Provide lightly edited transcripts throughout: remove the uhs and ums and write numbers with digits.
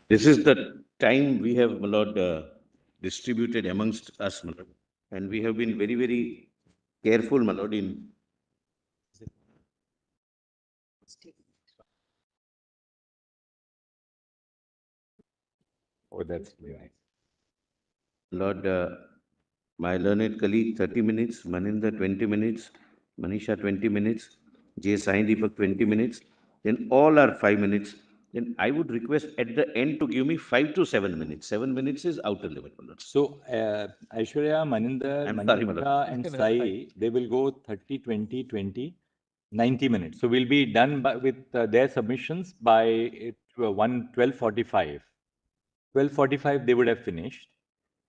This is the time we have, my Lord, distributed amongst us, my Lord. And we have been very, very careful, my Lord, in Oh, that's really nice. Lord, my learned colleague, 30 minutes, Maninder, 20 minutes, Manisha, 20 minutes, J. Sai Deepak, 20 minutes, then all are 5 minutes. Then I would request at the end to give me 5 to 7 minutes. 7 minutes is outer limit, my Lord. So, Aishwarya, Maninder, I'm sorry, my Manisha, and Sai, they will go 30, 20, 20, 90 minutes. So, we'll be done with their submissions by 12:45. 12:45, they would have finished.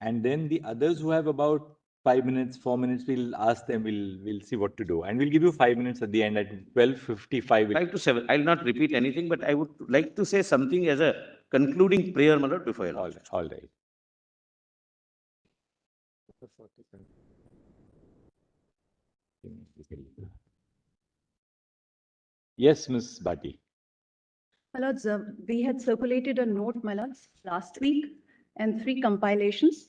And then the others who have about 5 minutes, 4 minutes, we'll ask them, we'll see what to do. And we'll give you 5 minutes at the end at 12:55. 5 to 7. I'll not repeat anything, but I would like to say something as a concluding prayer, my Lord, before I All launch. right. All right. Yes, Ms. Bhatti. My lords, we had circulated a note, my lords, last week and 3 compilations.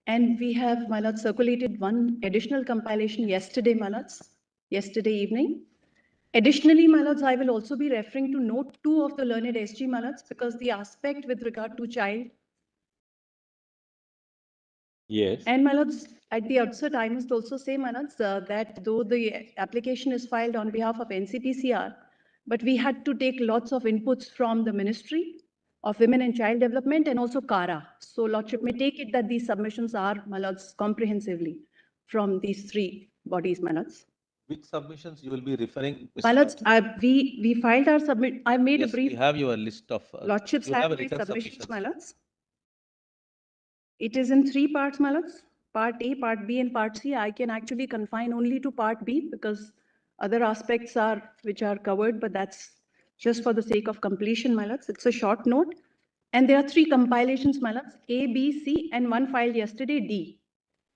And we have, my lords, circulated 1 additional compilation yesterday, my lords, yesterday evening. Additionally, my lords, I will also be referring to note 2 of the learned SG, my lords, because the aspect with regard to child. Yes. And my lords, at the outset, I must also say, my lords, that though the application is filed on behalf of NCPCR, but we had to take lots of inputs from the Ministry of Women and Child Development and also CARA. So Lordship may take it that these submissions are, my lords, comprehensively from these 3 bodies, my lords. Which submissions you will be referring? My lords, we filed our submit. I made Yes, a brief. we have your list of. Lordships you have a my written submissions, my submission. lords. It is in 3 parts, my lords. Part A, Part B, and Part C. I can actually confine only to Part B because other aspects are which are covered, but that's just for the sake of completion, my lords. It's a short note. And there are 3 compilations, my lords, A, B, C, and 1 filed yesterday, D.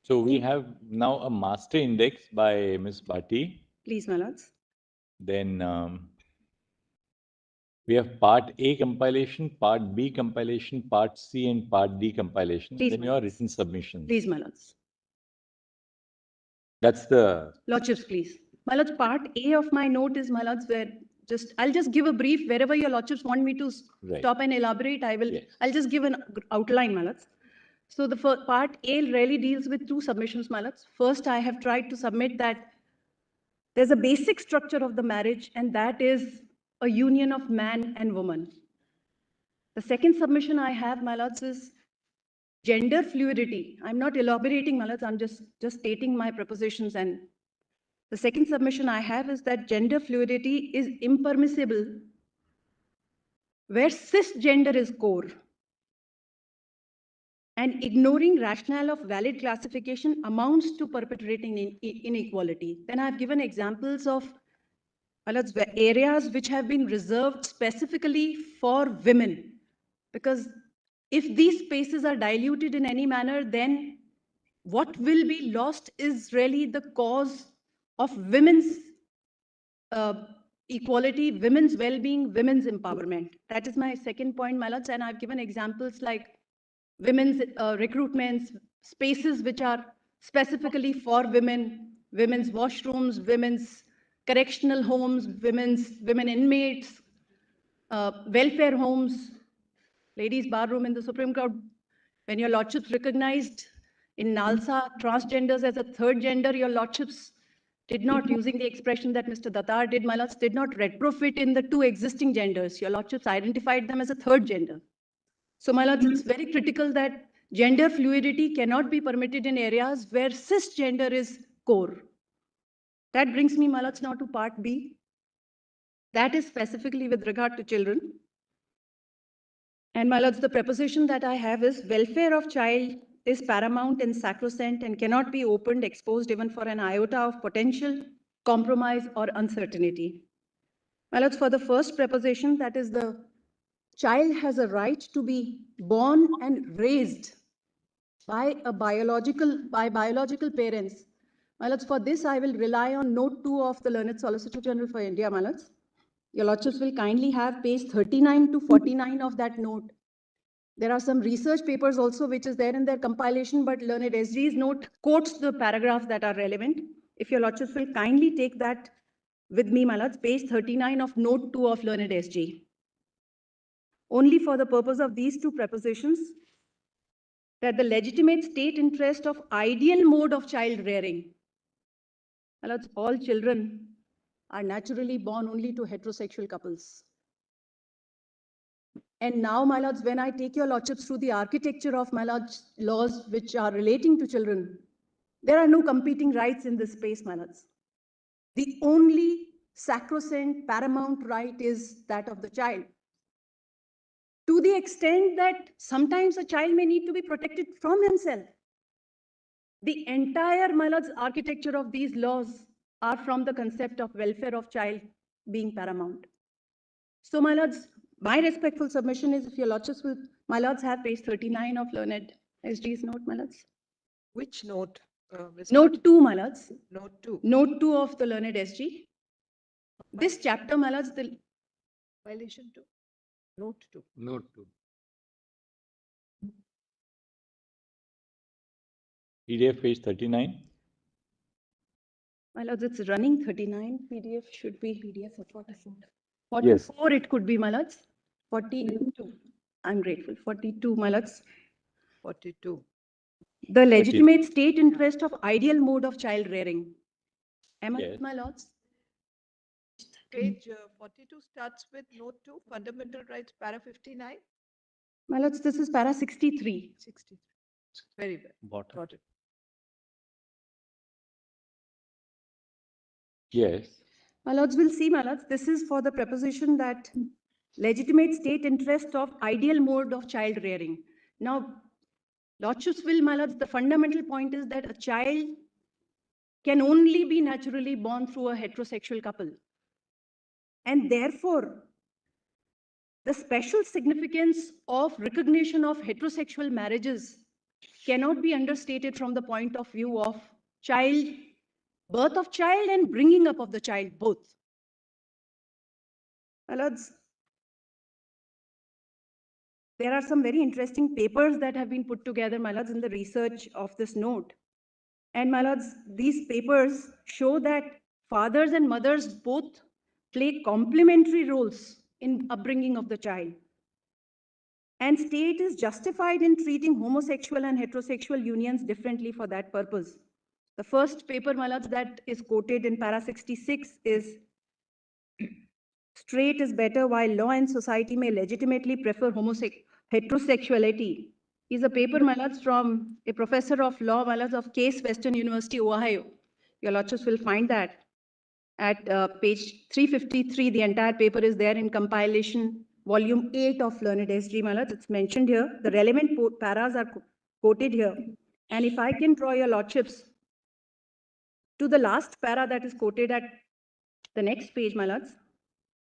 So we have now a master index by Ms. Bhatti. Please, my lords. Then we have Part A compilation, Part B compilation, Part C, and Part D compilation. Please, then my your lords. written submission. Please, my lords. That's the. Lordships, please. My lords, Part A of my note is, my lords, where I'll just give a brief. Wherever your lordships want me to stop and elaborate, I will. Yes. I'll just give an outline, my lords. So the first Part A really deals with 2 submissions, my lords. First, I have tried to submit that there's a basic structure of the marriage, and that is a union of man and woman. The second submission I have, my lords, is gender fluidity. I'm not elaborating, my lords. I'm just stating my propositions. And the second submission I have is that gender fluidity is impermissible where cisgender is core. And ignoring rationale of valid classification amounts to perpetuating inequality. Then I've given examples of areas which have been reserved specifically for women. Because if these spaces are diluted in any manner, then what will be lost is really the cause of women's equality, women's well-being, women's empowerment. That is my second point, my lords. And I've given examples like women's recruitments, spaces which are specifically for women, women's washrooms, women's correctional homes, women inmates, welfare homes, ladies' barroom in the Supreme Court. When your lordships recognized in NALSA transgenders as a third gender, your lordships did not, using the expression that Mr. Datar did, my lords, did not retrofit in the 2 existing genders. Your lordships identified them as a third gender. So, my lords, it's very critical that gender fluidity cannot be permitted in areas where cisgender is core. That brings me, my lords, now to Part B. That is specifically with regard to children. And my lords, the preposition that I have is welfare of child is paramount and sacrosanct and cannot be opened, exposed even for an iota of potential compromise or uncertainty. My lords, for the first preposition, that is the child has a right to be born and raised by biological parents. My lords, for this I will rely on note 2 of the Learned Solicitor General for India, my lords. Your lordships will kindly have page 39 to 49 of that note. There are some research papers also which is there in their compilation, but Learned SG's note quotes the paragraphs that are relevant. If your lordships will kindly take that with me, my lords, page 39 of note 2 of Learned SG. Only for the purpose of these two prepositions, that the legitimate state interest of ideal mode of child rearing. My lords, all children are naturally born only to heterosexual couples. And now, my lords, when I take your lordships through the architecture of my lords laws which are relating to children, there are no competing rights in this space, my lords. The only sacrosanct paramount right is that of the child. To the extent that sometimes a child may need to be protected from himself. The entire, my lords, architecture of these laws are from the concept of welfare of child being paramount. So, my lords, my respectful submission is, if your lordships will, my lords, have page 39 of Learned SG's note, my lords. Which note? Ms. Note 2, my lords. Note 2. Note 2 of the Learned SG. This chapter, my lords, the Violation 2. Note 2. Note 2. PDF page 39. my lords, it's running 39. PDF should be PDF of 44. Yes. 44 it could be, my lords. 42. I'm grateful. 42, my lords. 42. The legitimate state interest of ideal mode of child rearing. Am I, Yes. my lords? Page 42 starts with note 2, fundamental rights, para 59, My lords, this is para 63. 63. Very well. Bottom. Got it. Yes. My lords will see, my lords, this is for the preposition that legitimate state interest of ideal mode of child rearing. Now, lordships will, my lords, the fundamental point is that a child can only be naturally born through a heterosexual couple. And therefore, the special significance of recognition of heterosexual marriages cannot be understated from the point of view of child, birth of child and bringing up of the child, both. My lords, there are some very interesting papers that have been put together, my lords, in the research of this note. And my lords, these papers show that fathers and mothers both play complementary roles in upbringing of the child. And state is justified in treating homosexual and heterosexual unions differently for that purpose. The first paper, my lords, that is quoted in para 66 is straight is better while law and society may legitimately prefer heterosexuality. Is a paper, my lords, from a professor of law, my lords, of Case Western University, Ohio. Your lordships will find that at page 353. The entire paper is there in compilation, volume 8 of Learned SG, my lords. It's mentioned here. The relevant paras are quoted here. And if I can draw your lordships to the last para that is quoted at the next page, my lords.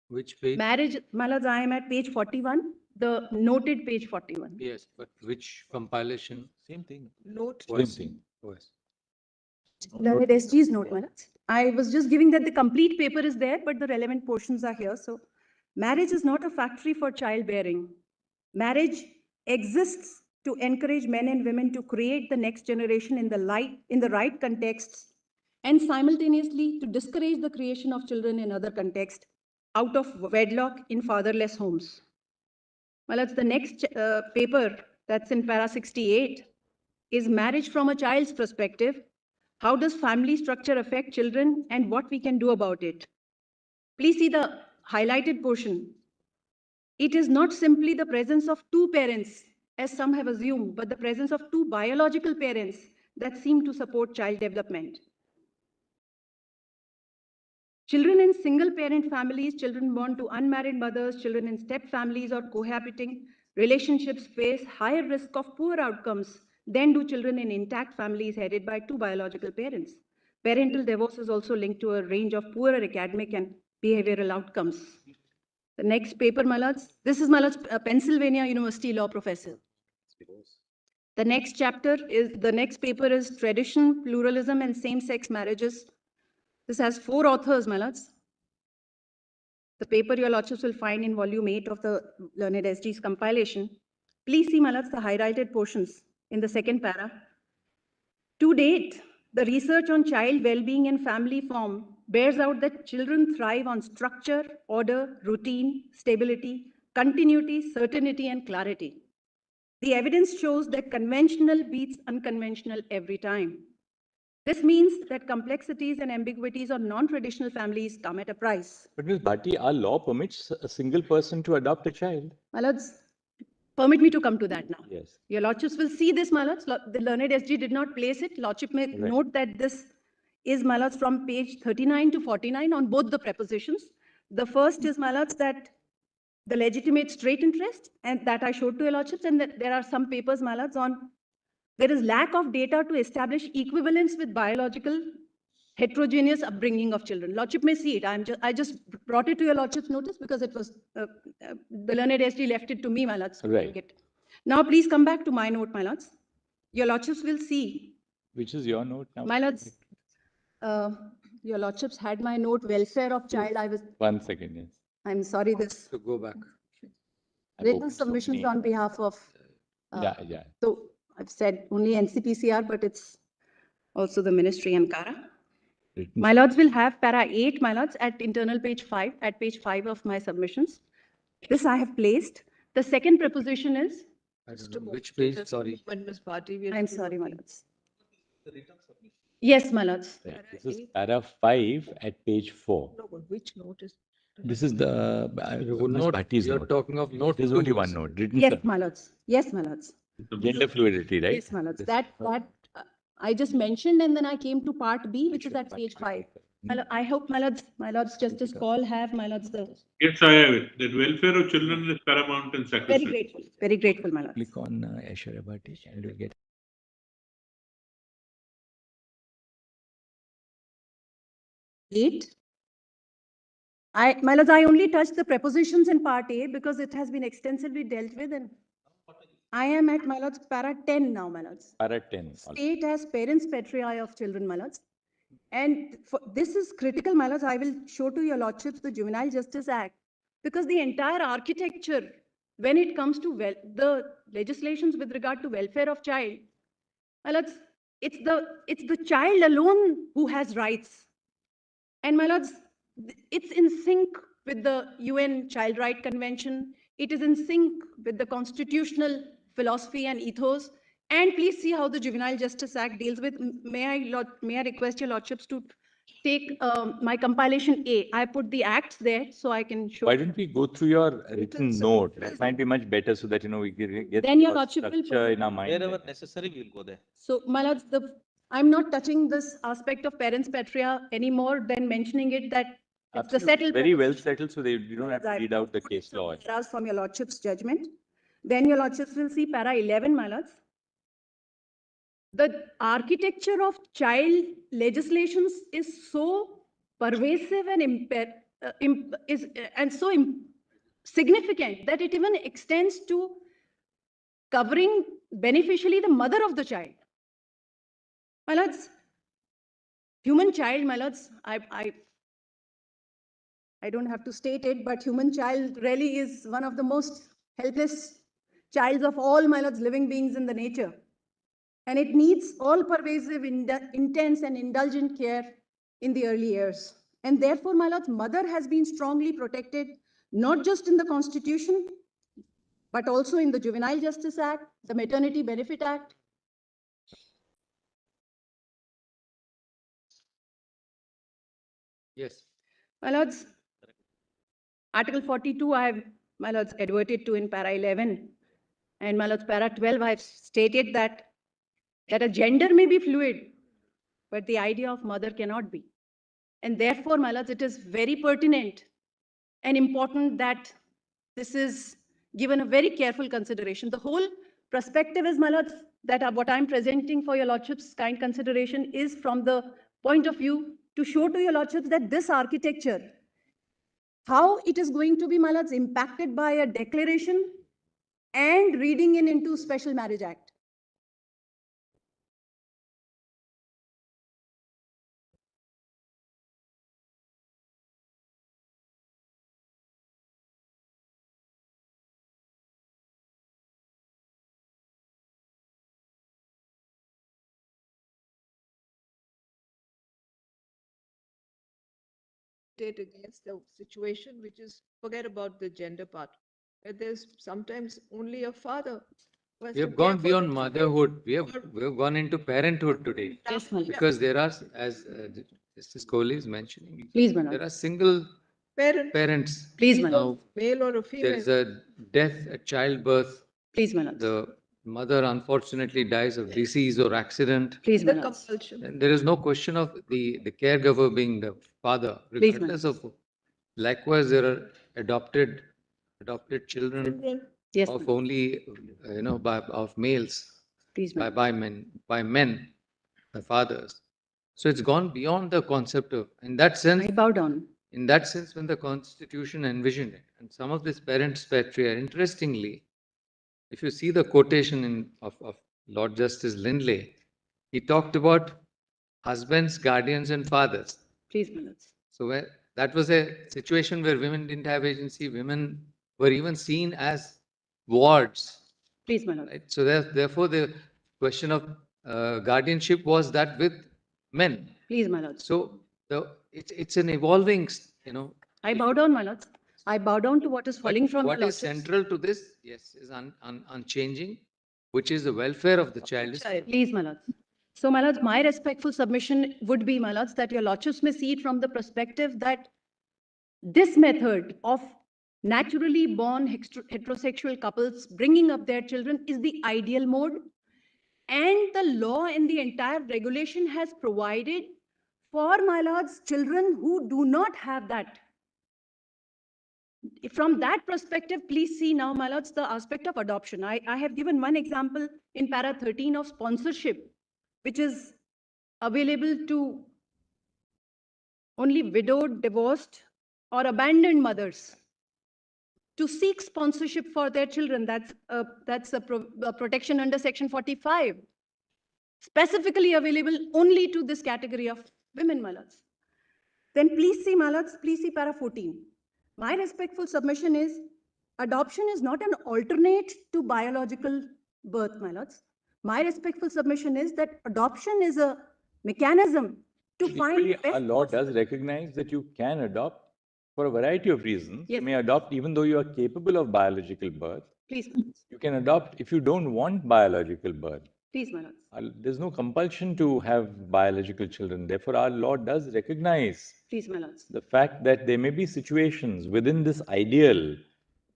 Which page? Marriage, my lords, I am at page 41, the noted page 41. Yes, but which compilation? Same thing. Note Same 2. thing. OS. Learned SG's note, my lords. I was just giving that the complete paper is there, but the relevant portions are here. So marriage is not a factory for childbearing. Marriage exists to encourage men and women to create the next generation in the right contexts, and simultaneously to discourage the creation of children in other contexts out of wedlock in fatherless homes. Well, it's the next paper that's in para 68 is marriage from a child's perspective. How does family structure affect children and what we can do about it? Please see the highlighted portion. It is not simply the presence of two parents, as some have assumed, but the presence of two biological parents that seem to support child development. Children in single-parent families, children born to unmarried mothers, children in step families or cohabiting relationships face higher risk of poor outcomes than do children in intact families headed by two biological parents. Parental divorce is also linked to a range of poorer academic and behavioral outcomes. The next paper, my lords, this is my lords, Pennsylvania University law professor. The next chapter is, the next paper is Tradition, Pluralism and Same-Sex Marriages. This has 4 authors, my lords. The paper your lordships will find in volume 8 of the Learned SG's compilation. Please see, my lords, the highlighted portions in the second para. To date, the research on child well-being and family form bears out that children thrive on structure, order, routine, stability, continuity, certainty, and clarity. The evidence shows that conventional beats unconventional every time. This means that complexities and ambiguities of non-traditional families come at a price. But Ms. Bhatti, our law permits a single person to adopt a child. My lords, permit me to come to that now. Yes. Your lordships will see this, my lords. The learned SG did not place it. Lordship may note that this is, my lords, from page 39 to 49 on both the prepositions. The first is, my lords, that the legitimate straight interest, and that I showed to your lordships, and that there are some papers, my lords, on there is lack of data to establish equivalence with biological heterogeneous upbringing of children. Lordship may see it. I just brought it to your lordship's notice because it was the learned SG left it to me, my lords. Right. Now, please come back to my note, my lords. Your lordships will see. Which is your note now? My lords, your lordships had my note, welfare of child. One second, yes. I'm sorry, this To go back. I've written opened so submissions many. on behalf of. Yeah. So I've said only NCPCR, but it's also the ministry and CARA. Written. My lords will have para 8, my lords, at internal page 5, at page 5 of my submissions. This I have placed. The second preposition is, I don't Just know a which moment, page, just a sorry. moment, Ms. Bhatti, we are I'm still sorry, my looking. lords. Yes, my lords. Right. This is para 5 at page 4. No, but which note is? This is the Ms. Note, Bhatti's you're note. talking of note There's two, only you one said. note. Written Yes, sir. my lords. Yes, my lords. Gender fluidity, right? Yes, my lords. This- That I just mentioned, and then I came to part B, which is at page 5. I hope my lords Justice Paul have, my lords, the Yes, I have it. That welfare of children is paramount and very sacrosanct. grateful, my lords. Click on Aishwarya Bhatti and you'll get. Eight. My lords, I only touched the prepositions in part A because it has been extensively dealt with, and I am at, my lords, para 10 now, my lords. Para 10. State as parents patriae of children, my lords. And this is critical, my lords. I will show to your lordships the Juvenile Justice Act, because the entire architecture, when it comes to the legislations with regard to welfare of child, my lords, it's the child alone who has rights. And my lords, it's in sync with the UN Child Right Convention. It is in sync with the constitutional philosophy and ethos. And please see how the Juvenile Justice Act deals with. May I request your lordships to take my compilation A. I put the acts there so I can show. Why don't we go through your written sir. note? That might be much better so that, we get Then your a lordship will structure put- in our mind. Wherever necessary, we will go there. So, my lords, I'm not touching this aspect of parents patria any more than mentioning it that it's the Absolutely. settled. Very well proposition. settled, so you don't have to I've read out the put case some law. paras from your lordship's judgment. Then your lordships will see para 11, my lords. The architecture of child legislations is so pervasive and significant that it even extends to covering beneficially the mother of the child. My lords, human child, my lords, I don't have to state it, but human child really is one of the most helpless childs of all, my lords, living beings in the nature. And it needs all pervasive, intense and indulgent care in the early years. And therefore, my lords, mother has been strongly protected, not just in the Constitution, but also in the Juvenile Justice Act, the Maternity Benefit Act. Yes. My lords, Article 42, my lords, adverted to in para 11. And my lords, para 12, I've stated that a gender may be fluid, but the idea of mother cannot be. And therefore, my lords, it is very pertinent and important that this is given a very careful consideration. The whole perspective is, my lords, that what I'm presenting for your lordship's kind consideration is from the point of view to show to your lordships that this architecture, how it is going to be, my lords, impacted by a declaration and reading into Special Marriage Act. militate against the situation which is, forget about the gender part, where there's sometimes only a father who has We to have care gone for beyond the children. motherhood. We Or- have gone into parenthood today. Yes, my lord. Because there are, as Justice Kohli is mentioning, Please, my there lord. are single Parent, parents. Please, my lord. Now, male or a there female. is a death at childbirth. Please, my lord. The mother unfortunately dies of disease or accident. Please, my The lord. compulsion. And there is no question of the caregiver being the father, Please, regardless of. Likewise, there are adopted children Children. Yes, of my lord. only, of males, Please, my by lord. by men, the fathers. So it's gone beyond the concept of, in that sense, I bow down. when the Constitution envisioned it, and some of this parents' patria, interestingly, if you see the quotation of Lord Justice Lindley, he talked about husbands, guardians, and fathers. Please, my lord. So that was a situation where women didn't have agency. Women were even seen as wards, Please, my lord. right? So therefore, the question of guardianship was that with men. Please, my lord. So it's an evolving, I bow down, my lord. I bow down to what is But falling from what your is lordships. central to this, yes, is unchanging, which is the welfare of the child. Child. Please, my lords. So, my lords, my respectful submission would be, my lords, that your lordships may see it from the perspective that this method of naturally born heterosexual couples bringing up their children is the ideal mode. And the law and the entire regulation has provided for, my lords, children who do not have that. From that perspective, please see now, my lords, the aspect of adoption. I have given one example in para 13 of sponsorship, which is available to only widowed, divorced, or abandoned mothers to seek sponsorship for their children. That's a protection under Section 45, specifically available only to this category of women, my lords. Then please see, my lords, please see para 14. My respectful submission is adoption is not an alternate to biological birth, my lords. My respectful submission is that adoption is a mechanism to find Equally, best our law does possible- recognize that you can adopt for a variety of reasons. Yes. You may adopt even though you are capable of biological birth. Please, my lords. You can adopt if you don't want biological birth. Please, my lords. There's no compulsion to have biological children. Therefore, our law does recognize Please, my lords. the fact that there may be situations within this ideal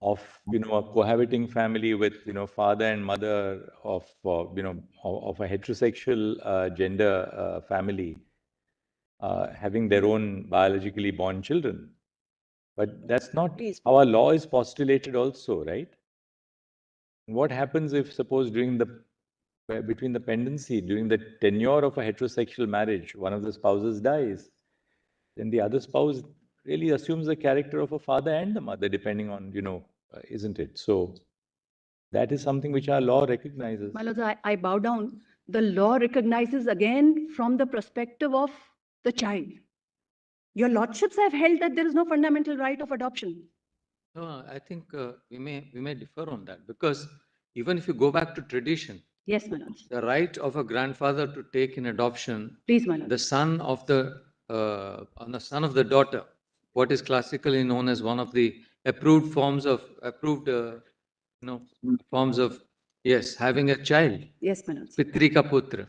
of a cohabiting family with father and mother of of a heterosexual gender family having their own biologically born children. But that's not Please. how our law is postulated also, right? What happens if, suppose, between the pendency, during the tenure of a heterosexual marriage, one of the spouses dies, then the other spouse really assumes the character of a father and the mother, depending on, isn't it? So that is something which our law recognizes. My lords, I bow down. The law recognizes again from the perspective of the child. Your lordships have held that there is no fundamental right of adoption. No, I think we may differ on that, because even if you go back to tradition, Yes, my lords. the right of a grandfather to take in adoption Please, my lords. the son of the daughter, what is classically known as one of the approved forms of yes, having a child, Yes, my lords. Pitrika Putra.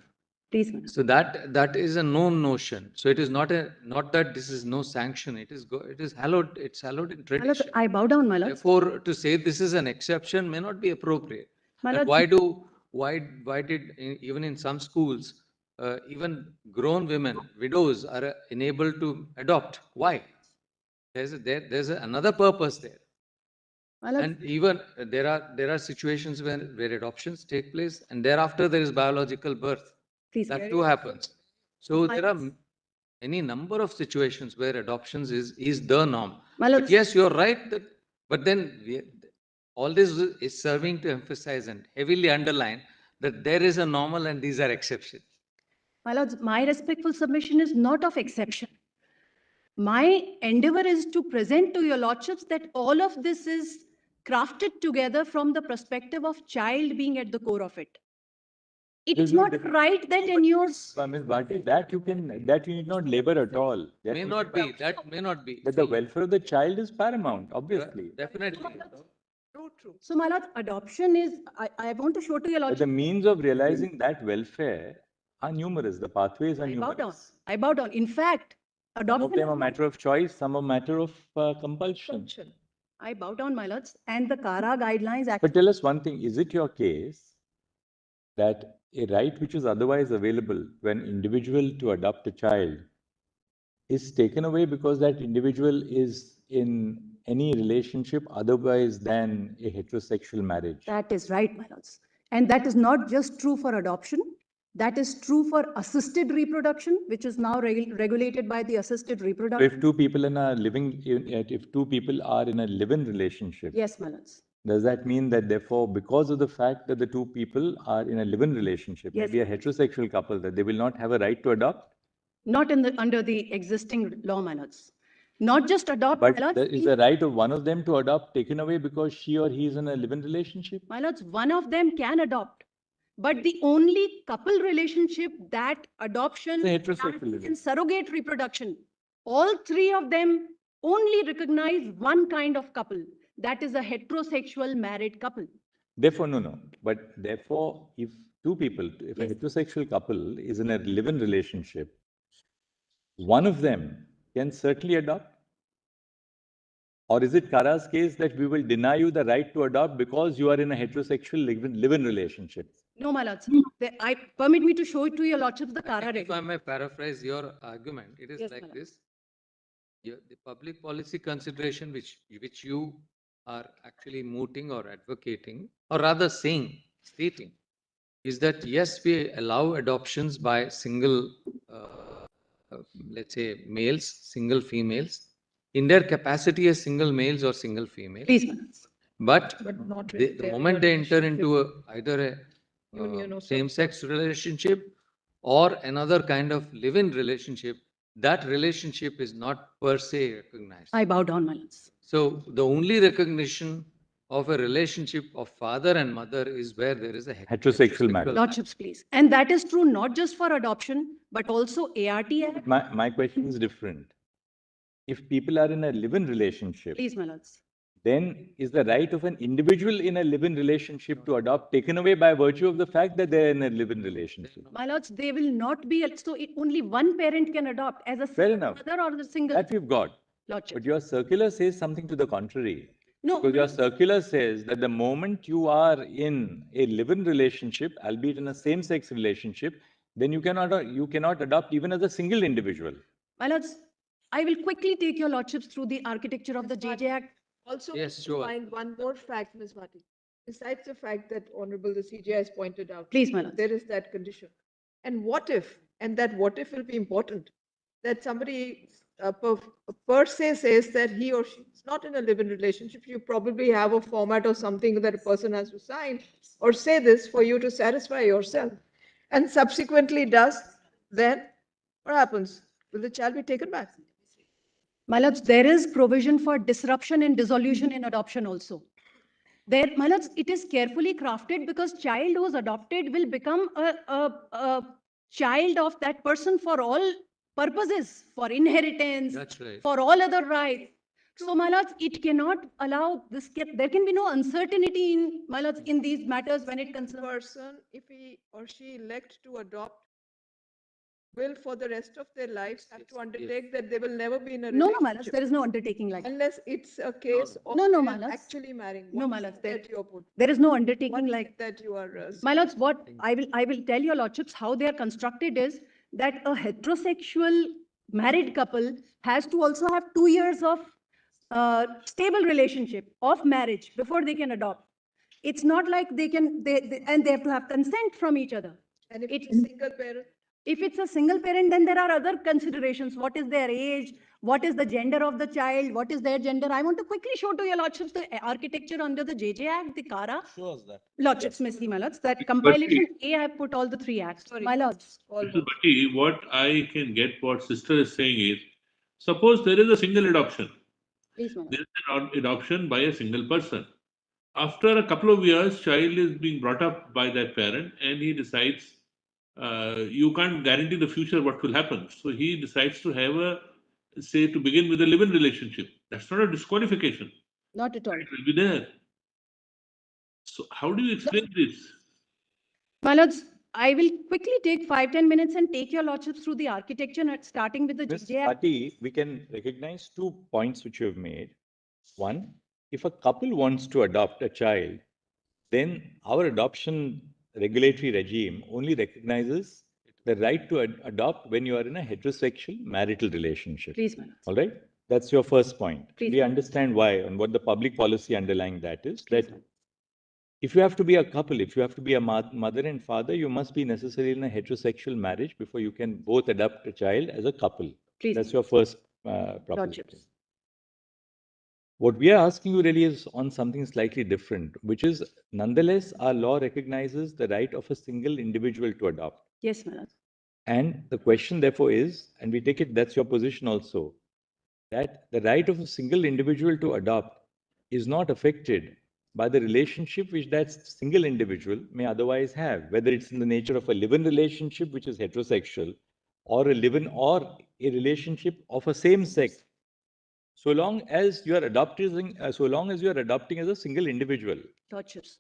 Please, my lords. So that is a known notion. So it is not that this is no sanction. It is hallowed. It's hallowed in My lords, tradition. I bow down, my lords. Therefore, to say this is an exception may not be appropriate. My And lords- why did even in some schools, even grown women, widows are enabled to adopt? Why? There's another purpose there. My lords, And even there are situations where adoptions take place, and thereafter there is biological birth. please. That too happens. So My there are lords. any number of situations where adoptions is the norm. My But lords. yes, you're right. But then all this is serving to emphasize and heavily underline that there is a normal and these are exceptions. My lords, my respectful submission is not of exception. My endeavor is to present to your lordships that all of this is crafted together from the perspective of child being at the core of it. It's There's no not difference. right that tenures, Ms. Bhatti, that you need not labor at all. That May would- not be, that may not be. But the See, welfare of the child is paramount, you are- obviously. Definitely. True, true. so my lord, adoption is, I want to show to your But the lordship, means of realizing that welfare are numerous. The pathways are I bow down, numerous. I bow down. In fact, Some of adoption, them are matter of choice, some are matter of compulsion. Function. I bow down, my lords, and the Kara guidelines But actually, tell us one thing, is it your case that a right which is otherwise available to an individual to adopt a child is taken away because that individual is in any relationship otherwise than a heterosexual marriage? that is right, my lords. And that is not just true for adoption, that is true for assisted reproduction, which is now regulated by the assisted So reproduction. if two people if two people are in a live-in relationship, Yes, my lords. does that mean that therefore, because of the fact that the two people are in a live-in relationship, Yes. maybe a heterosexual couple, that they will not have a right to adopt? Not in the, under the existing law, my lords. Not just adopt, But my lords. is the right of one of them to adopt taken away because she or he is in a live-in relationship? My lords, one of them can adopt. But the only couple relationship that adoption It's a heterosexual and relationship. surrogate reproduction, all three of them only recognize one kind of couple. That is a heterosexual married couple. Therefore, no. But therefore, if two people, if a Yes. heterosexual couple is in a live-in relationship, one of them can certainly adopt? Or is it Kara's case that we will deny you the right to adopt because you are in a heterosexual live-in relationship? No, my lords. I permit me to show it to your lordships the Kara If I regulation. may paraphrase your argument, it is Yes, my like lord. this. The public policy consideration which you are actually mooting or advocating, or rather stating, is that yes, we allow adoptions by single, let's say males, single females, in their capacity as single males or single females. Please, my lords. But But not the with their moment they enter relationship. into either a Union or same-sex relationship or another kind of live-in relationship, that relationship is not per se recognized. I bow down, my lords. So the only recognition of a relationship of father and mother is where there is a Heterosexual marriage. Lordships, please. And that is true not just for adoption, but also ART Act. My question is different. If people are in a live-in relationship, Please, my lords. then is the right of an individual in a live-in relationship to adopt taken away by virtue of the fact that they're in a live-in relationship? My lords, they will not be, so only one parent can adopt as a Fair single enough. mother or the single That we've got. lordship. But your circular says something to the contrary. No, Because your circular says that the moment you are in a live-in relationship, albeit in a same-sex relationship, then you cannot adopt even as a single individual. my lords, I will quickly take your lordships through the architecture of the JJ Act. Also, Yes, to sure. find one more fact, Ms. Bhatti. Besides the fact that Honorable the CJ has pointed out. Please, my lords. There is that condition. And what if, and that what if will be important, that somebody per se says that he or she is not in a live-in relationship, you probably have a format or something that a person has to sign or say this for you to satisfy yourself. And subsequently does, then what happens? Will the child be taken back? My lords, there is provision for disruption and dissolution in adoption also. There, my lords, it is carefully crafted because child who is adopted will become a child of that person for all purposes, for inheritance, That's right. for all other rights. So, my lords, it cannot allow this, there can be no uncertainty in, my lords, in these matters when it concerns. Person, if he or she elect to adopt, will for the rest of their lives have to undertake that they will never be in a No, relationship. my lords, there is no undertaking like that. Unless it's a case of No, they my are lords. actually marrying. No, What my is lords, it there- that you are put? There is no What undertaking is like. it that you are? My lords, what I will tell your lordships how they are constructed is that a heterosexual married couple has to also have 2 years of stable relationship of marriage before they can adopt. It's not like they can, and they have to have consent from each other. And if It- it's a single parent, If it's a single parent, then there are other considerations. What is their age? What is the gender of the child? What is their gender? I want to quickly show to your lordships the architecture under the JJ Act, the Kara. Show us that. Lordships, may see, my lords, that compilation A, I have put all the 3 acts. Sorry. My lords. Mrs. almost. Bhatti, what I can get what sister is saying is, suppose there is a single adoption. Please, my lord. There is an adoption by a single person. After a couple of years, child is being brought up by that parent, and he decides you can't guarantee the future what will happen. So he decides to have a, say, to begin with a live-in relationship. That's not a disqualification. Not at all. It will be there. So how do you explain this? My lords, I will quickly take 5-10 minutes and take your lordships through the architecture, starting with the Ms. JJ Act. Pati, we can recognize 2 points which you have made. One, if a couple wants to adopt a child, then our adoption regulatory regime only recognizes the right to adopt when you are in a heterosexual marital relationship. Please, my lords. All right? That's your first point. Please. We understand why and what the public policy underlying that is, that if you have to be a couple, if you have to be a mother and father, you must be necessarily in a heterosexual marriage before you can both adopt a child as a couple. Please. That's your first proposition. Lordships. What we are asking you really is on something slightly different, which is nonetheless, our law recognizes the right of a single individual to adopt. Yes, my lords. And the question, therefore, is, and we take it that's your position also, that the right of a single individual to adopt is not affected by the relationship which that single individual may otherwise have, whether it's in the nature of a live-in relationship, which is heterosexual, or a live-in or a relationship of a same sex. So long as you are adopting, as a single individual. Lordships.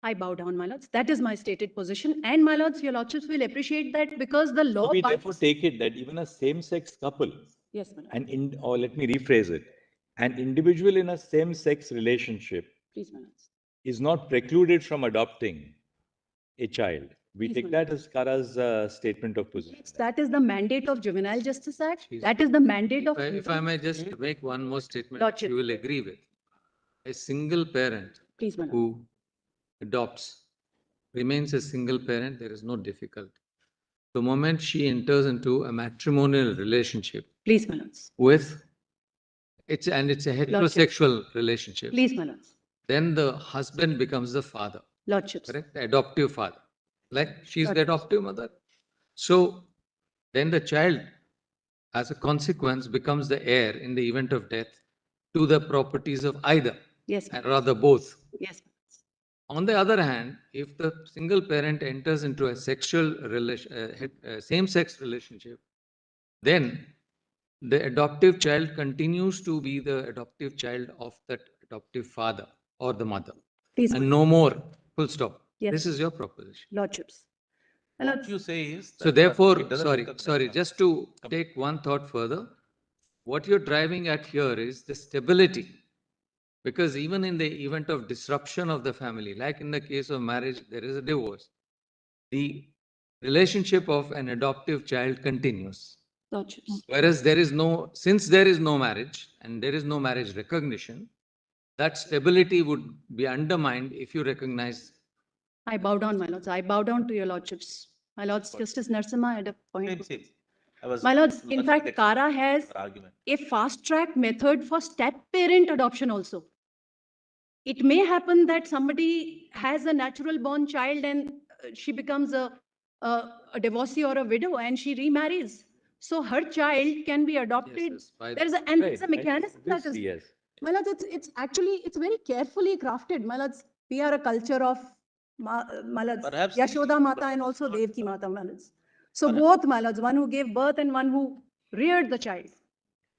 I bow down, my lords. That is my stated position. And my lords, your lordships will appreciate that because the law. So we binds- therefore take it that even a same-sex couple, Yes, my lord. or let me rephrase it, an individual in a same-sex relationship Please, my lords. is not precluded from adopting a child. We Please, take ma'am. that as Kara's statement of position. That is the mandate of Juvenile Justice Act. She's- That is the mandate of. If I may just make one more statement, Lordship. you will agree with. A single parent Please, my lord. who adopts remains a single parent, there is no difficulty. The moment she enters into a matrimonial relationship Please, my lords. with, it's a heterosexual relationship, Please, my lords. then the husband becomes the father, Lordships. correct? The adoptive father, like she's the Lordship. adoptive mother. So then the child, as a consequence, becomes the heir in the event of death to the properties of either, Yes, my and rather both. yes. my lords. On the other hand, if the single parent enters into a same-sex relationship, then the adoptive child continues to be the adoptive child of that adoptive father or the mother, Please, my and no more, full stop. Yes. This is your proposition. lordships. My What lords, you say is. So that, therefore, it doesn't sorry, recognize just to take one thought further, what you're driving at here is the stability. Because even in the event of disruption of the family, like in the case of marriage, there is a divorce, the relationship of an adoptive child continues. lordships. Whereas since there is no marriage and there is no marriage recognition, that stability would be undermined if you recognize. I bow down, my lords. I bow down to your lordships. My lords, Justice Narasimha had a Same, point. same. I was My lords, in looking fact, at Kara has your argument. a fast track method for step parent adoption also. It may happen that somebody has a natural born child and she becomes a divorcee or a widow and she remarries. So her child can be adopted. Yes, by There's a Right, mechanism that this, is. yes. My lords, it's actually, it's very carefully crafted. My lords, we are a culture of my lords, Perhaps- Yashoda Mata and also Devki Mata, my lords. So Perhaps- both, my lords, one who gave birth and one who reared the child.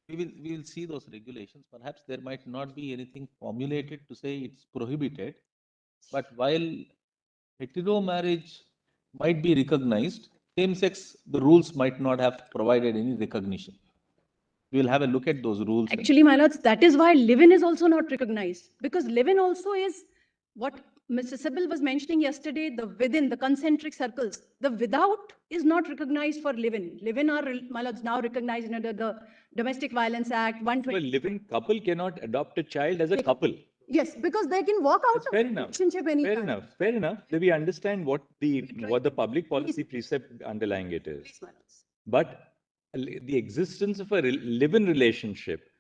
We will see those regulations. Perhaps there might not be anything formulated to say it's prohibited. But while hetero marriage might be recognized, same sex, the rules might not have provided any recognition. We will have a look at those rules. and- Actually, my lords, that is why live-in is also not recognized, because live-in also is what Mr. Sybil was mentioning yesterday, the within, the concentric circles. The without is not recognized for live-in. Live-in are, my lords, now recognized under the Domestic Violence Act, So a 120. living couple cannot adopt a child as a couple. Yes, because they can walk out That's of fair the enough. relationship anytime. Fair enough, fair enough. Then we understand what the try- public policy precept underlying it is. Please, my lords. But the existence of a live-in relationship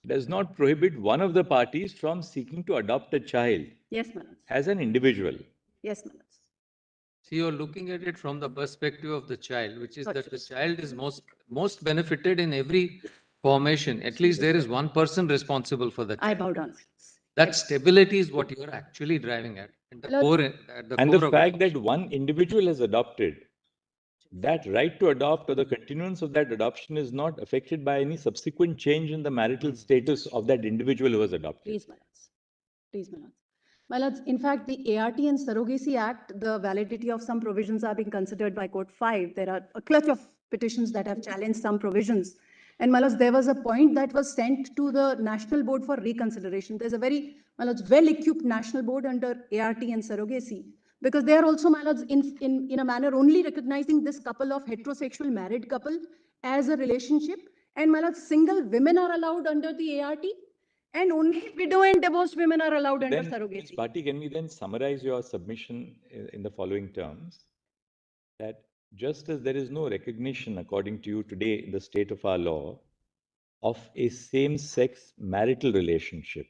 does not prohibit one of the parties from seeking to adopt a child Yes, my lords. as an individual. Yes, my lords. See, you're looking at it from the perspective of the child, which is that the Lordships. child is most benefited in every formation. At least there is one person responsible for that. I bow down. That stability is what you're actually driving at. And the Lord- core, at the And core the of fact it. that one individual has adopted, that right to adopt or the continuance of that adoption is not affected by any subsequent change in the marital status of that individual who has adopted. Please, my lords. Please, my lords. My lords, in fact, the ART and Surrogacy Act, the validity of some provisions are being considered by Court 5. There are a clutch of petitions that have challenged some provisions. And my lords, there was a point that was sent to the National Board for reconsideration. There's a very, my lords, well-equipped national board under ART and surrogacy, because they are also, my lords, in a manner only recognizing this couple of heterosexual married couple as a relationship. And my lords, single women are allowed under the ART, and only widow and divorced women are allowed under Then, Ms. surrogacy. Bhatti, can we then summarize your submission in the following terms? That just as there is no recognition, according to you today in the state of our law, of a same-sex marital relationship,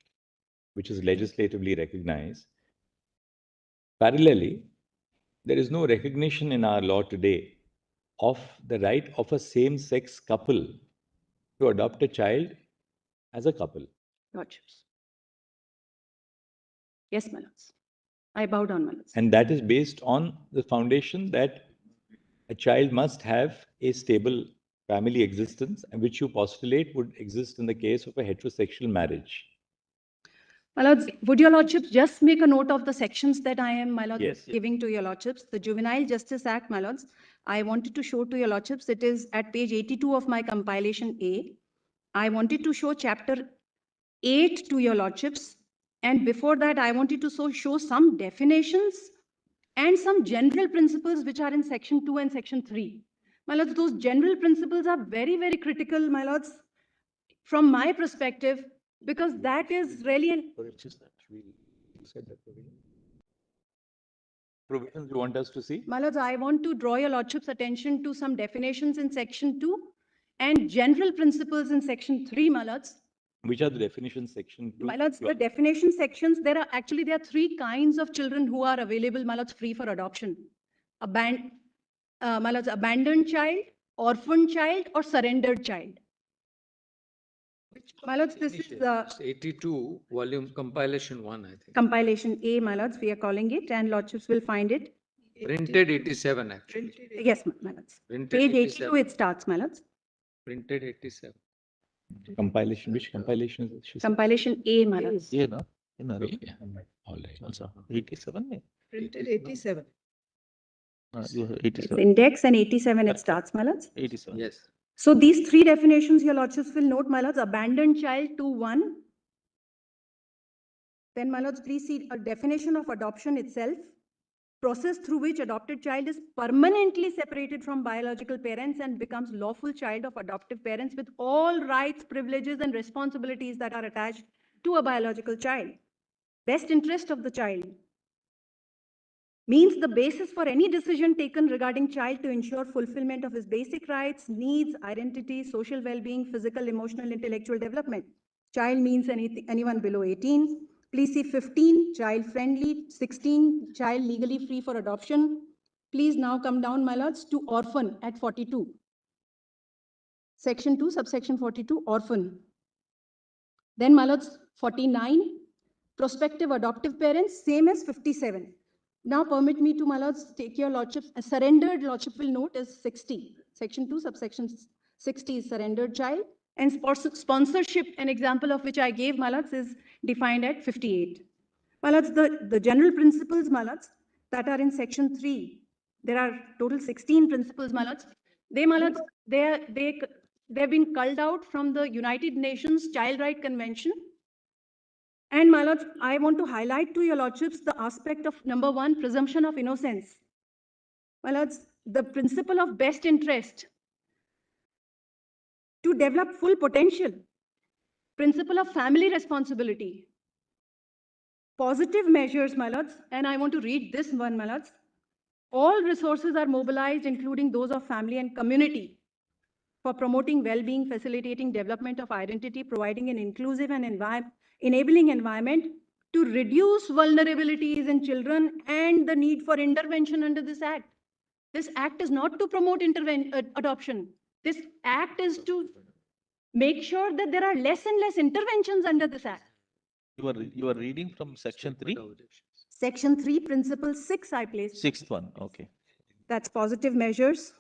which is legislatively recognized, parallelly, there is no recognition in our law today of the right of a same-sex couple to adopt a child as a couple. Lordships. Yes, my lords. I bow down, my lords. And that is based on the foundation that a child must have a stable family existence, and which you postulate would exist in the case of a heterosexual marriage. My lords, would your lordships just make a note of the sections that I am, my lord, Yes. giving to your lordships? The Juvenile Justice Act, my lords, I wanted to show to your lordships, it is at page 82 of my compilation A. I wanted to show chapter 8 to your lordships. And before that, I wanted to show some definitions and some general principles which are in section 2 and section 3. My lords, those general principles are very, very critical, my lords, from my perspective, because that is really an Provisions you want us to see? My lords, I want to draw your lordship's attention to some definitions in section 2 and general principles in section 3, my lords. Which are the definitions section 2? My lords, the definition sections, there are 3 kinds of children who are available, my lords, free for adoption. My lords, abandoned child, orphan child, or surrendered child. My lords, this is It's 82, volume compilation 1, I think. compilation A, my lords, we are calling it, and lordships will find it. Printed 87, actually. Printed it. Yes, my lords. Printed Page 82, 87. it starts, my lords. Printed 87. Compilation, which compilation is this? Compilation A, my lords. Yeah, no? In a Okay, all right. also 87 में? Printed 87. You have It's 87. index and 87 it starts, my lords. 87. Yes. So these 3 definitions, your lordships will note, my lords, abandoned child to 1. Then, my lords, please see a definition of adoption itself. Process through which adopted child is permanently separated from biological parents and becomes lawful child of adoptive parents with all rights, privileges, and responsibilities that are attached to a biological child. Best interest of the child means the basis for any decision taken regarding child to ensure fulfillment of his basic rights, needs, identity, social well-being, physical, emotional, intellectual development. Child means anyone below 18. Please see 15, child-friendly, 16, child legally free for adoption. Please now come down, my lords, to orphan at 42. Section 2, subsection 42, orphan. Then, my lords, 49, prospective adoptive parents, same as 57. Now permit me to, my lords, take your lordships. A surrendered lordship will note is 60. Section 2, subsection 60 is surrendered child. And sponsorship, an example of which I gave, my lords, is defined at 58. My lords, the general principles, my lords, that are in section 3, there are total 16 principles, my lords. They, my lords, they've been culled out from the United Nations Child Rights Convention. And, my lords, I want to highlight to your lordships the aspect of number 1, presumption of innocence. My lords, the principle of best interest to develop full potential, principle of family responsibility, positive measures, my lords, and I want to read this one, my lords. All resources are mobilized, including those of family and community, for promoting well-being, facilitating development of identity, providing an inclusive and enabling environment to reduce vulnerabilities in children and the need for intervention under this act. This act is not to promote adoption. This act is to make sure that there are less and less interventions under this act. You are reading from section 3, Section 3, Principle 6, I placed. sixth one, okay. That's positive measures.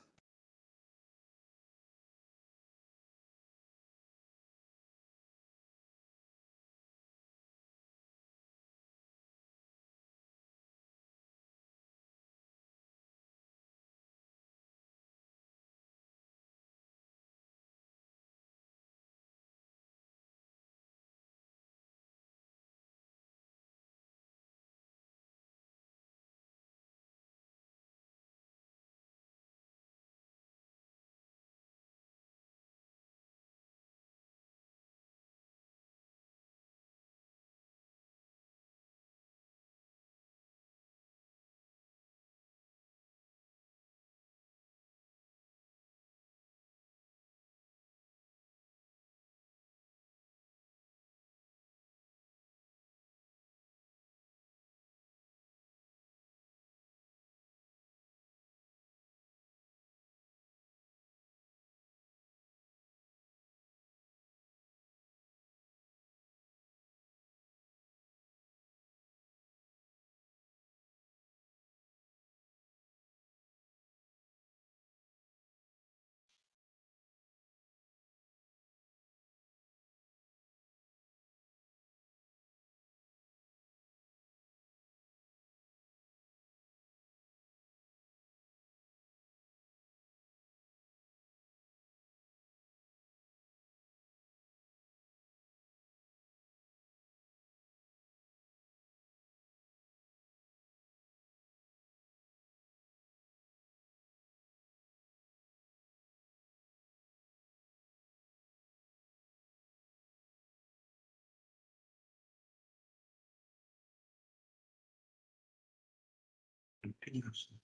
Continuously.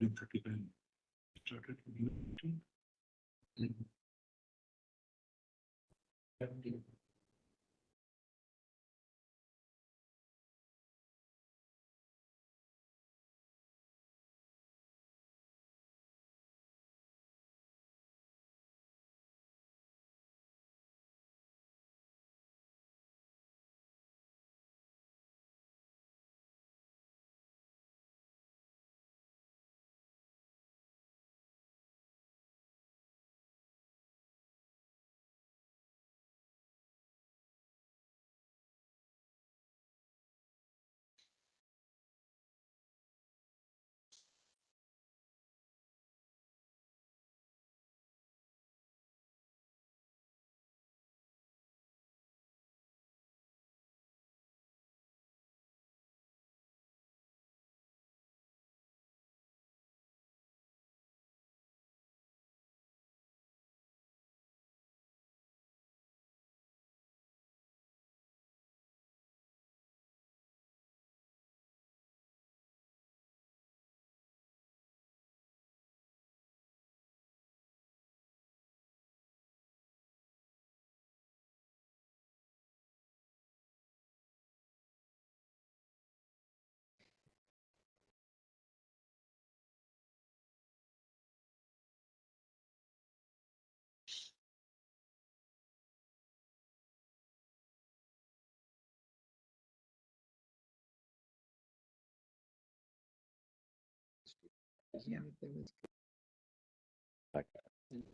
3:35. Started meeting.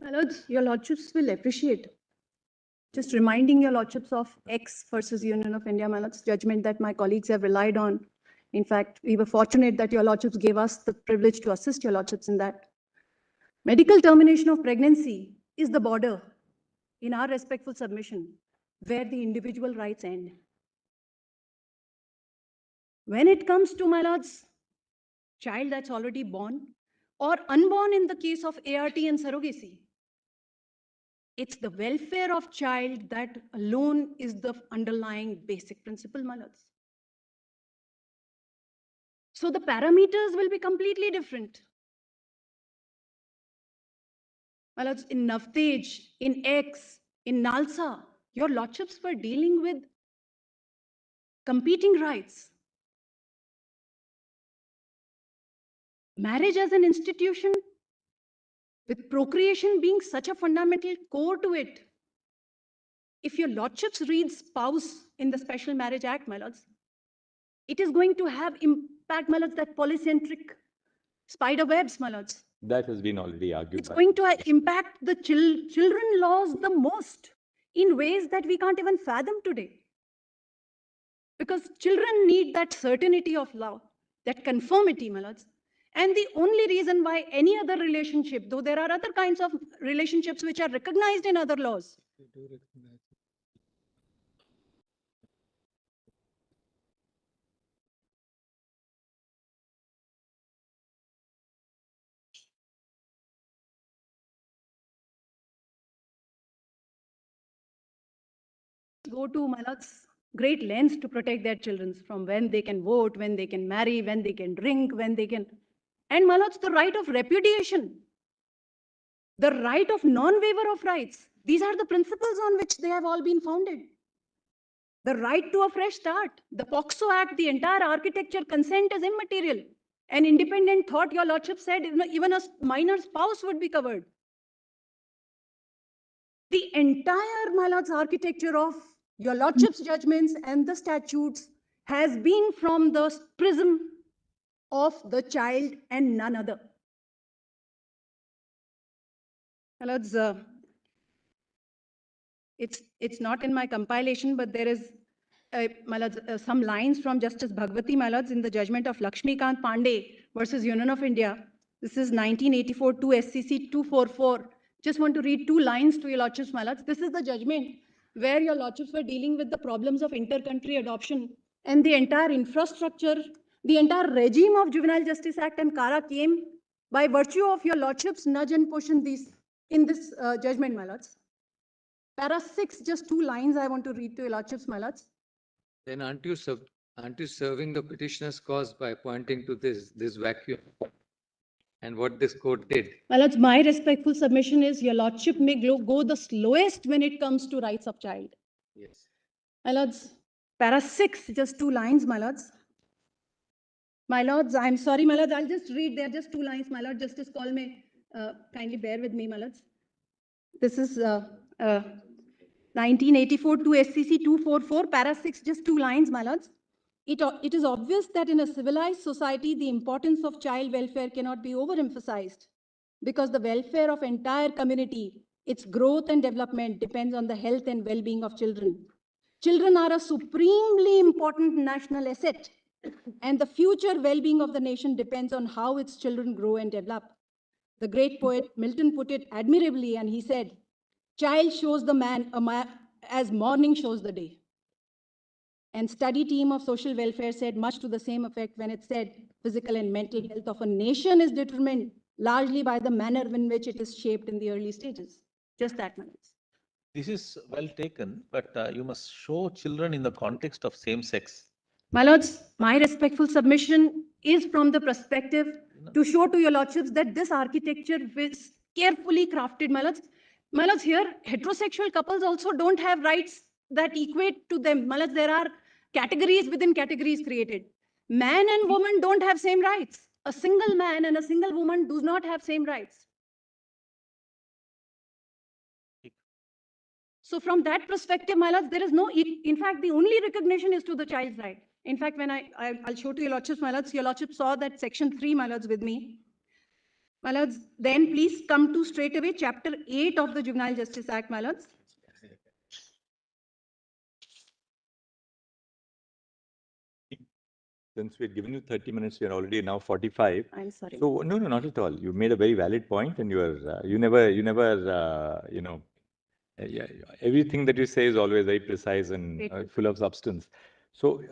My lords, your lordships will appreciate. Just reminding your lordships of X versus Union of India, my lords, judgment that my colleagues have relied on. In fact, we were fortunate that your lordships gave us the privilege to assist your lordships in that. Medical termination of pregnancy is the border in our respectful submission where the individual rights end. When it comes to, my lords, child that's already born or unborn in the case of ART and surrogacy, it's the welfare of child that alone is the underlying basic principle, my lords. So the parameters will be completely different. My lords, in Navtej, in X, in Nalsa, your lordships were dealing with competing rights. Marriage as an institution, with procreation being such a fundamental core to it, if your lordships read spouse in the Special Marriage Act, my lords, it is going to have impact, my lords, that polycentric spider webs, my lords. That has been already argued. It's going to impact the children laws the most in ways that we can't even fathom today. Because children need that certainty of law, that conformity, my lords. And the only reason why any other relationship, though there are other kinds of relationships which are recognized in other laws, go to, my lords, great lengths to protect their children from when they can vote, when they can marry, when they can drink, when they can... And, my lords, the right of repudiation, the right of non-waiver of rights. These are the principles on which they have all been founded. The right to a fresh start, the POXO Act, the entire architecture, consent is immaterial. An independent thought, your lordship said, even a minor spouse would be covered. The entire, my lords, architecture of your lordship's judgments and the statutes has been from the prism of the child and none other. My lords, it's not in my compilation, but there is, my lords, some lines from Justice Bhagwati, my lords, in the judgment of Lakshmikant Pandey versus Union of India. This is 1984 2 SCC 244. Just want to read 2 lines to your lordships, my lords. This is the judgment where your lordships were dealing with the problems of inter-country adoption, and the entire infrastructure, the entire regime of Juvenile Justice Act and CARA came by virtue of your lordships nudge and push in this judgment, my lords. Para 6, just 2 lines I want to read to your lordships, my lords. Then aren't you serving the petitioner's cause by pointing to this vacuum and what this court did? My lords, my respectful submission is your lordship may go the slowest when it comes to rights of child. Yes. My lords, para 6, just 2 lines, my lords. My lords, I'm sorry, my lords, I'll just read. They're just 2 lines, my lord. Justice Kaul may kindly bear with me, my lords. This is 1984 2 SCC 244, para 6, just 2 lines, my lords. It is obvious that in a civilized society, the importance of child welfare cannot be overemphasized because the welfare of entire community, its growth and development depends on the health and well-being of children. Children are a supremely important national asset, and the future well-being of the nation depends on how its children grow and develop. The great poet Milton put it admirably, and he said, "Child shows the man as morning shows the day." And study team of social welfare said much to the same effect when it said physical and mental health of a nation is determined largely by the manner in which it is shaped in the early stages. Just that much. This is well taken, but you must show children in the context of same sex. My lords, my respectful submission is from the perspective to show to your lordships that this architecture is carefully crafted, my lords. My lords, here heterosexual couples also don't have rights that equate to them. My lords, there are categories within categories created. Man and woman don't have same rights. A single man and a single woman do not have same rights. So from that perspective, my lords, there is no, in fact, the only recognition is to the child's right. In fact, when I'll show to your lordships, my lords, your lordship saw that section 3, my lords, with me. My lords, then please come to straight away chapter 8 of the Juvenile Justice Act, my lords. Since we've given you 30 minutes, you're already now 45. I'm sorry. So no, not at all. You made a very valid point, and you never, you know, yeah, everything that you say is always very precise and full of substance. So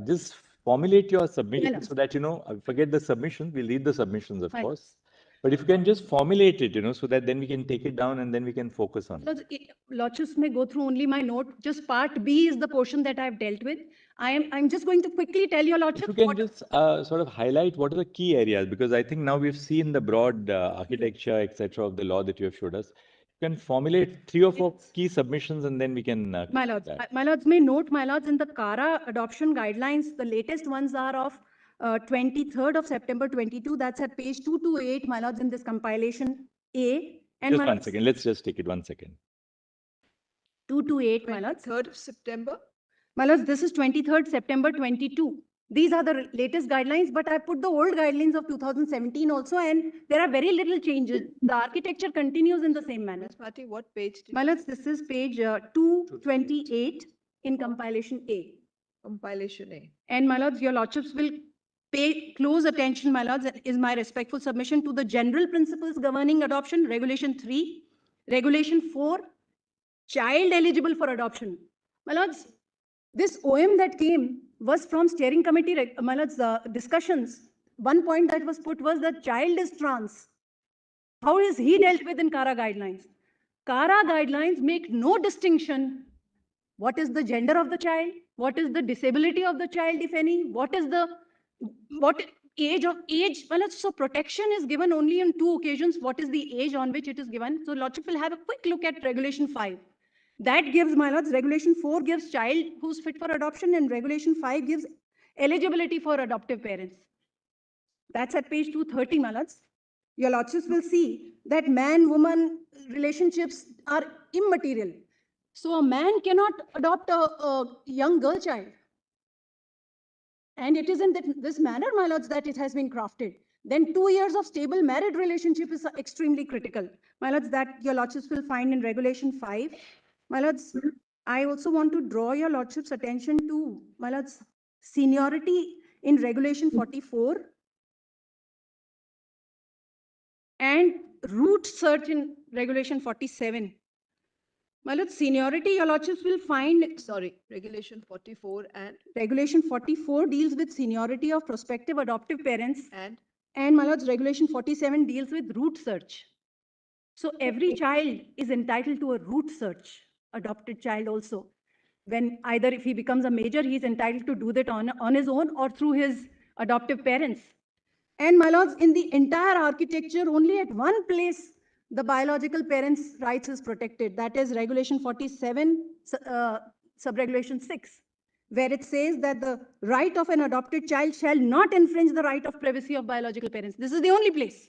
just formulate your submission so that, you know, forget the submissions. We'll read the submissions, of course. But if you can just formulate it, you know, so that then we can take it down and then we can focus on it. Lordships may go through only my note. Just part B is the portion that I've dealt with. I'm just going to quickly tell your lordship. If you can just sort of highlight what are the key areas, because I think now we've seen the broad architecture, etc., of the law that you have showed us. You can formulate 3 or 4 key submissions and then we can. My lords may note, my lords, in the CARA adoption guidelines, the latest ones are of 23rd of September 22. That's at page 228, my lords, in this compilation A. And just 1 second. Let's just take it 1 second. 228, my lords. 3rd of September. My lords, this is 23rd September 22. These are the latest guidelines, but I put the old guidelines of 2017 also, and there are very little changes. The architecture continues in the same manner. Ms. Bhatti, what page did My you lords, this is page 228 in compilation A. compilation A? And my lords, your lordships will pay close attention, my lords, is my respectful submission to the general principles governing adoption, regulation 3, regulation 4, child eligible for adoption. My lords, this OM that came was from steering committee, my lords, discussions. One point that was put was that child is trans. How is he dealt with in CARA guidelines? CARA guidelines make no distinction. What is the gender of the child? What is the disability of the child, if any? What is the age? Well, so protection is given only on 2 occasions. What is the age on which it is given? So Lordship will have a quick look at regulation 5. That gives, my lords, regulation 4 gives child who's fit for adoption, and regulation 5 gives eligibility for adoptive parents. That's at page 230, my lords. Your lordships will see that man-woman relationships are immaterial. So a man cannot adopt a young girl child. And it is in this manner, my lords, that it has been crafted. Then 2 years of stable married relationship is extremely critical. My lords, that your lordships will find in regulation 5. My lords, I also want to draw your lordship's attention to, my lords, seniority in regulation 44 and root search in regulation 47. My lord, seniority, your lordships will find. Sorry, regulation 44 and? Regulation 44 deals with seniority of prospective adoptive parents. And my lords, regulation 47 deals with root search. So every child is entitled to a root search, adopted child also. When either if he becomes a major, he's entitled to do that on his own or through his adoptive parents. And my lords, in the entire architecture, only at one place the biological parents' rights is protected. That is regulation 47, subregulation 6, where it says that the right of an adopted child shall not infringe the right of privacy of biological parents. This is the only place.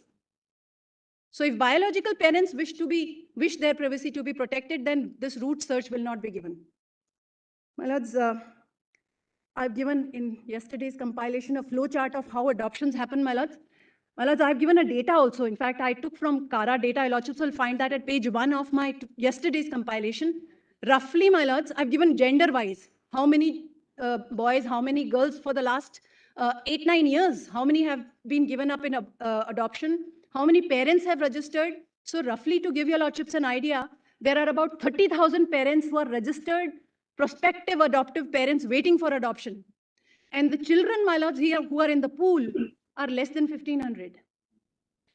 So if biological parents wish their privacy to be protected, then this root search will not be given. My lords, I've given in yesterday's compilation a flow chart of how adoptions happen, my lords. My lords, I've given a data also. In fact, I took from CARA data. Your lordships will find that at page 1 of my yesterday's compilation. Roughly, my lords, I've given gender-wise. How many boys, how many girls for the last 8-9 years? How many have been given up in adoption? How many parents have registered? So roughly, to give your lordships an idea, there are about 30,000 parents who are registered prospective adoptive parents waiting for adoption. And the children, my lords, here who are in the pool are less than 1,500.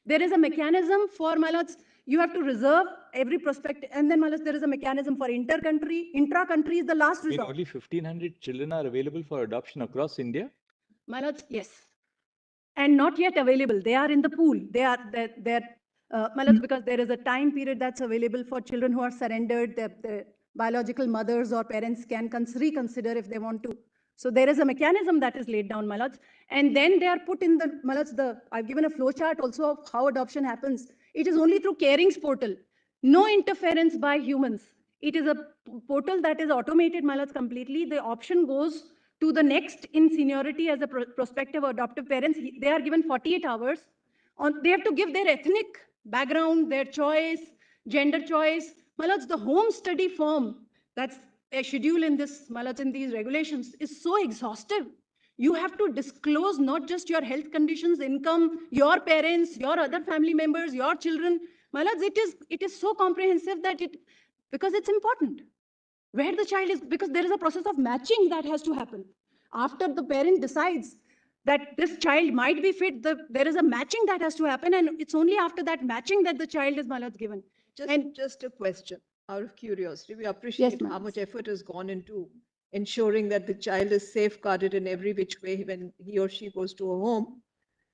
There is a mechanism for, my lords, you have to reserve every prospect, and then, my lords, there is a mechanism for intra-country is the last resort. Only 1,500 children are available for adoption across India? My lords, yes. And not yet available. They are in the pool. My lords, because there is a time period that's available for children who are surrendered. The biological mothers or parents can reconsider if they want to. So there is a mechanism that is laid down, my lords. And then they are put in the, my lords, I've given a flow chart also of how adoption happens. It is only through Caring's portal. No interference by humans. It is a portal that is automated, my lords, completely. The option goes to the next in seniority as a prospective adoptive parents. They are given 48 hours. They have to give their ethnic background, their choice, gender choice. My lords, the home study form that's a schedule in this, my lords, in these regulations is so exhaustive. You have to disclose not just your health conditions, income, your parents, your other family members, your children. My lords, it is so comprehensive that because it's important. Where the child is, because there is a process of matching that has to happen. After the parent decides that this child might be fit, there is a matching that has to happen, and it's only after that matching that the child is, my lords, given. Just a question, out of curiosity. We appreciate how much effort has gone into ensuring that the child is safeguarded in every which way when he or she goes to a home.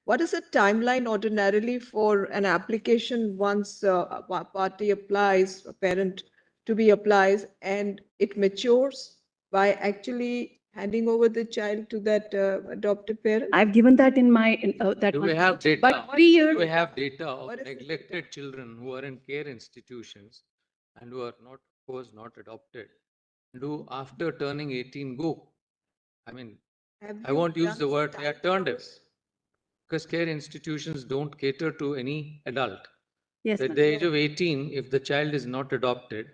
What is the timeline ordinarily for an application once a party applies, a parent to be applies, and it matures by actually handing over the child to that adoptive parent? I've given that in my Do we have data? But 3 years. Do we have data of neglected children who are in care institutions and who are not was not adopted, do after turning 18 go? I mean, Have I you won't use done the word they are studies turned on away, because care institutions don't cater to any adult. Yes, At ma'am. the age of 18, if the child is not adopted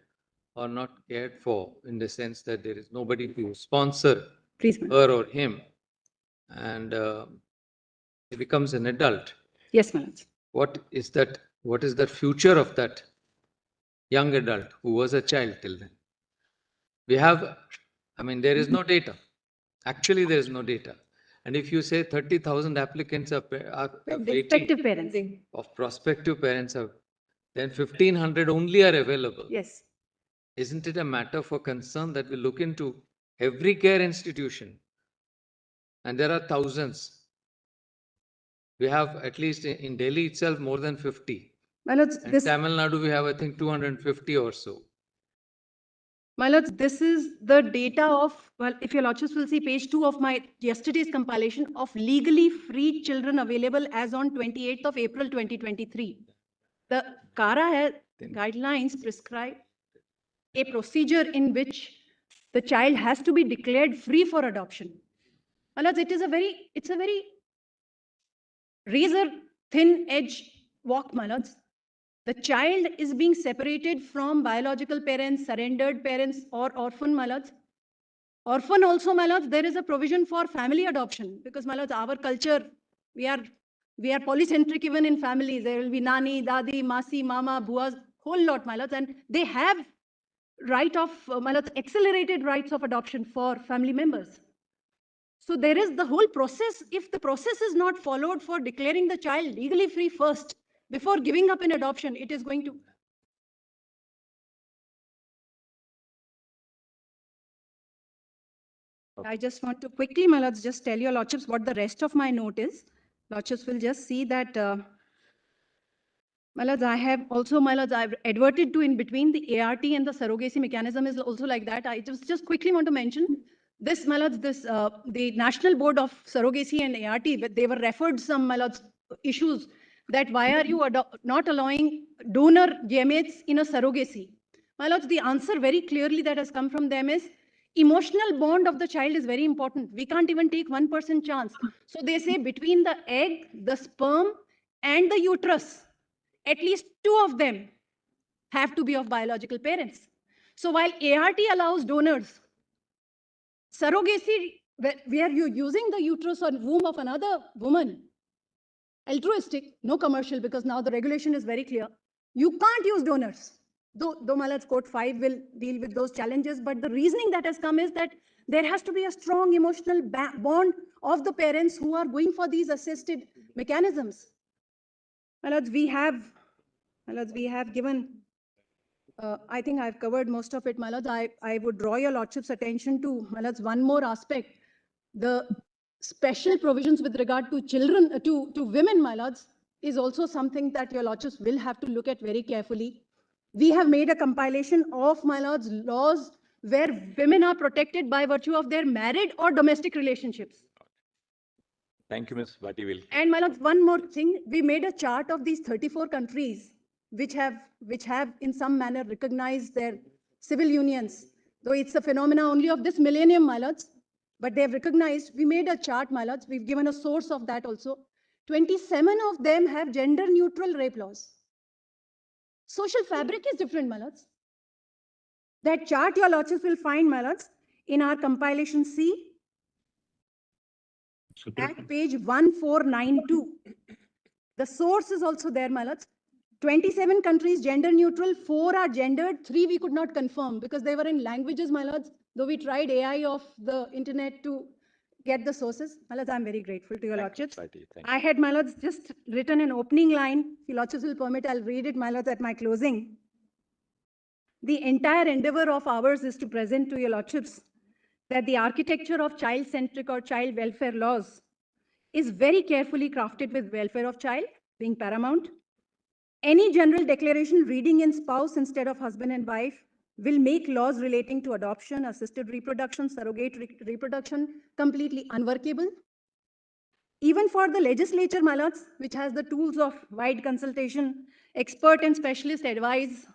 or not cared for, in the sense that there is nobody to sponsor Please, ma'am. her or him, and he becomes an adult, Yes, ma'am. what is that? What is the future of that young adult who was a child till then? We have, I mean, there is no data. Actually, there is no data. And if you say 30,000 applicants are of 18 Prospective parents. of prospective parents are, then 1,500 only are available. Yes. Isn't it a matter for concern that we look into every care institution? And there are thousands. We have, at least in Delhi itself, more than 50. My lords, And this, Tamil Nadu, we have, I think, 250 or so. my lords, this is the data of, well, if your lordships will see page 2 of my yesterday's compilation of legally free children available as on 28th of April 2023. The CARA guidelines prescribe a procedure in which the child has to be declared free for adoption. My lords, it's a very razor thin edge walk, my lords. The child is being separated from biological parents, surrendered parents, or orphan, my lords. Orphan also, my lords, there is a provision for family adoption, because, my lords, our culture, we are polycentric even in families. There will be nani, dadi, masi, mama, buas, whole lot, my lords, and they have right of, my lords, accelerated rights of adoption for family members. So there is the whole process. If the process is not followed for declaring the child legally free first, before giving up in adoption, it is going to. I just want to quickly, my lords, just tell your lordships what the rest of my note is. Lordships will just see that, my lords, I have also, my lords, I've adverted to in between the ART and the surrogacy mechanism is also like that. I just quickly want to mention this, my lords, this, the National Board of Surrogacy and ART, they were referred some, my lords, issues that why are you not allowing donor gametes in a surrogacy? My lords, the answer very clearly that has come from them is emotional bond of the child is very important. We can't even take 1% chance. So they say between the egg, the sperm, and the uterus, at least 2 of them have to be of biological parents. So while ART allows donors, surrogacy, where you're using the uterus or womb of another woman, altruistic, no commercial, because now the regulation is very clear. You can't use donors. Though Malad's Code 5 will deal with those challenges, but the reasoning that has come is that there has to be a strong emotional bond of the parents who are going for these assisted mechanisms. Malad's, we have given, I think I've covered most of it, Malad's. I would draw your lordship's attention to, Malad's, one more aspect. The special provisions with regard to children, to women, my lords, is also something that your lordships will have to look at very carefully. We have made a compilation of, my lords, laws where women are protected by virtue of their married or domestic relationships. Thank you, Ms. Vativil. And my lords, one more thing, we made a chart of these 34 countries which have in some manner recognized their civil unions, though it's a phenomena only of this millennium, my lords. But they have recognized, we made a chart, my lords, we've given a source of that also. 27 of them have gender neutral rape laws. Social fabric is different, my lords. That chart your lordships will find, my lords, in our compilation C at page 1492. The source is also there, my lords. 27 countries gender neutral, 4 are gendered, 3 we could not confirm because they were in languages, my lords, though we tried AI of the internet to get the sources. My lords, I'm very grateful to your lordships. I had, my lords, just written an opening line. If your lordships will permit, I'll read it, my lords, at my closing. The entire endeavor of ours is to present to your lordships that the architecture of child-centric or child welfare laws is very carefully crafted with welfare of child being paramount. Any general declaration reading in spouse instead of husband and wife will make laws relating to adoption, assisted reproduction, surrogate reproduction completely unworkable. Even for the legislature, my lords, which has the tools of wide consultation, expert and specialist advice,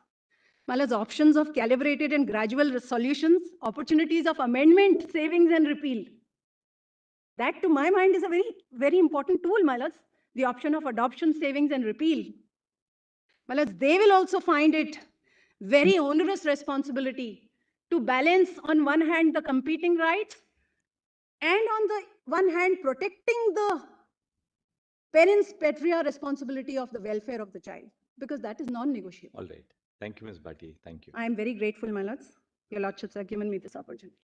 My lords, options of calibrated and gradual solutions, opportunities of amendment, savings and repeal. That to my mind is a very, very important tool, my lords. The option of adoption, savings and repeal. My lords, they will also find it very onerous responsibility to balance on one hand the competing rights and on the one hand protecting the parents' patria responsibility of the welfare of the child, because that is non-negotiable. All right. Thank you, Ms. Bhatti. Thank you. I am very grateful, my lords. Your lordships have given me this opportunity.